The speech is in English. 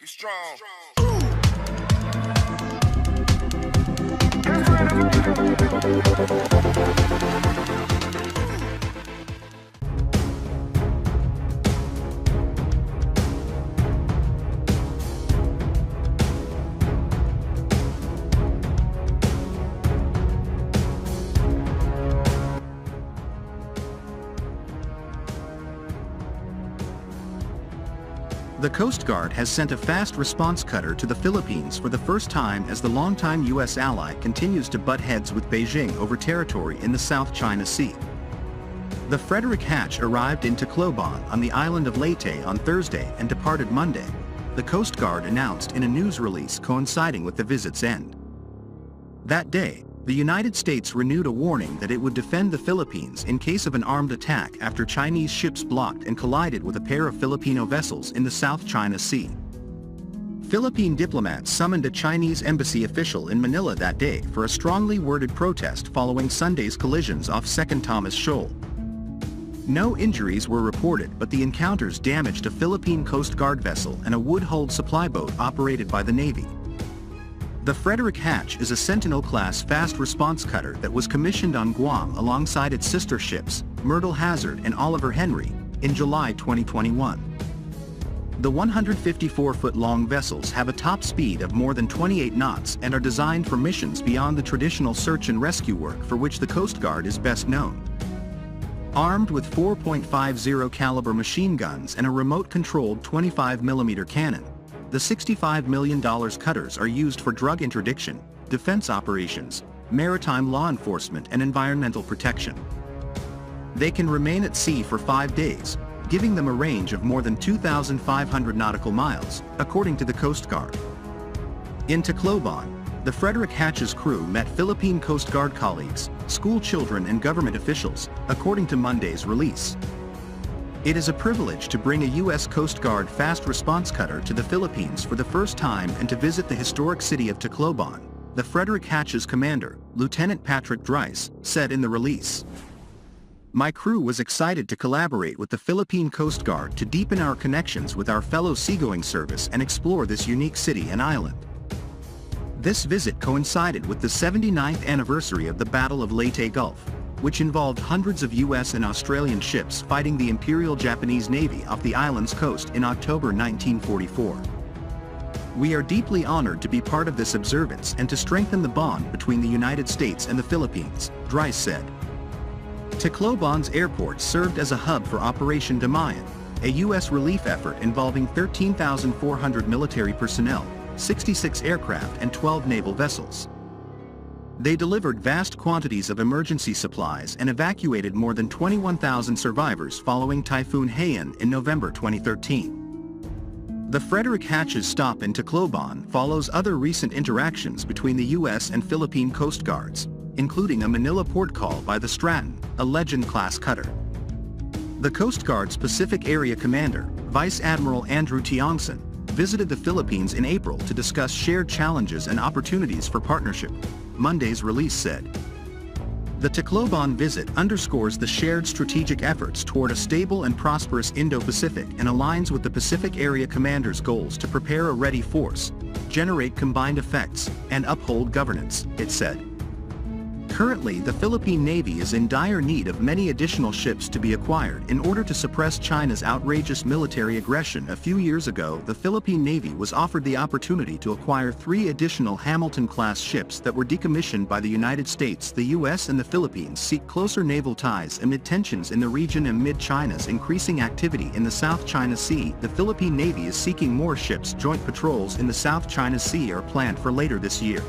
be strong. The Coast Guard has sent a fast response cutter to the Philippines for the first time as the longtime U.S. ally continues to butt heads with Beijing over territory in the South China Sea. The Frederick Hatch arrived in Tacloban on the island of Leyte on Thursday and departed Monday, the Coast Guard announced in a news release coinciding with the visit's end. That day, the United States renewed a warning that it would defend the Philippines in case of an armed attack after Chinese ships blocked and collided with a pair of Filipino vessels in the South China Sea. Philippine diplomats summoned a Chinese embassy official in Manila that day for a strongly worded protest following Sunday's collisions off Second Thomas Shoal. No injuries were reported, but the encounters damaged a Philippine Coast Guard vessel and a wood-hulled supply boat operated by the Navy. The Frederick Hatch is a Sentinel-class fast response cutter that was commissioned on Guam alongside its sister ships, Myrtle Hazard and Oliver Henry, in July 2021. The 154-foot-long vessels have a top speed of more than 28 knots and are designed for missions beyond the traditional search and rescue work for which the Coast Guard is best known. Armed with 4.50 caliber machine guns and a remote-controlled 25mm cannon, the $65 million cutters are used for drug interdiction, defense operations, maritime law enforcement and environmental protection. They can remain at sea for 5 days, giving them a range of more than 2,500 nautical miles, according to the Coast Guard. In Tacloban, the Frederick Hatch's crew met Philippine Coast Guard colleagues, school children and government officials, according to Monday's release. It is a privilege to bring a U.S. Coast Guard fast response cutter to the Philippines for the first time and to visit the historic city of Tacloban, the Frederick Hatch's commander, Lieutenant Patrick Dries, said in the release. My crew was excited to collaborate with the Philippine Coast Guard to deepen our connections with our fellow seagoing service and explore this unique city and island. This visit coincided with the 79th anniversary of the Battle of Leyte Gulf, which involved hundreds of U.S. and Australian ships fighting the Imperial Japanese Navy off the island's coast in October 1944. We are deeply honored to be part of this observance and to strengthen the bond between the United States and the Philippines, Dries said. Tacloban's airport served as a hub for Operation Damayan, a U.S. relief effort involving 13,400 military personnel, 66 aircraft and 12 naval vessels. They delivered vast quantities of emergency supplies and evacuated more than 21,000 survivors following Typhoon Haiyan in November 2013. The Frederick Hatch's stop in Tacloban follows other recent interactions between the U.S. and Philippine Coast Guards, including a Manila port call by the Stratton, a Legend-class cutter. The Coast Guard's Pacific Area Commander, Vice Admiral Andrew Tiongson, visited the Philippines in April to discuss shared challenges and opportunities for partnership, Monday's release said. The Tacloban visit underscores the shared strategic efforts toward a stable and prosperous Indo-Pacific and aligns with the Pacific Area Commander's goals to prepare a ready force, generate combined effects, and uphold governance, it said. Currently, the Philippine Navy is in dire need of many additional ships to be acquired in order to suppress China's outrageous military aggression. A few years ago, the Philippine Navy was offered the opportunity to acquire 3 additional Hamilton-class ships that were decommissioned by the United States. The U.S. and the Philippines seek closer naval ties amid tensions in the region amid China's increasing activity in the South China Sea. The Philippine Navy is seeking more ships. Joint patrols in the South China Sea are planned for later this year.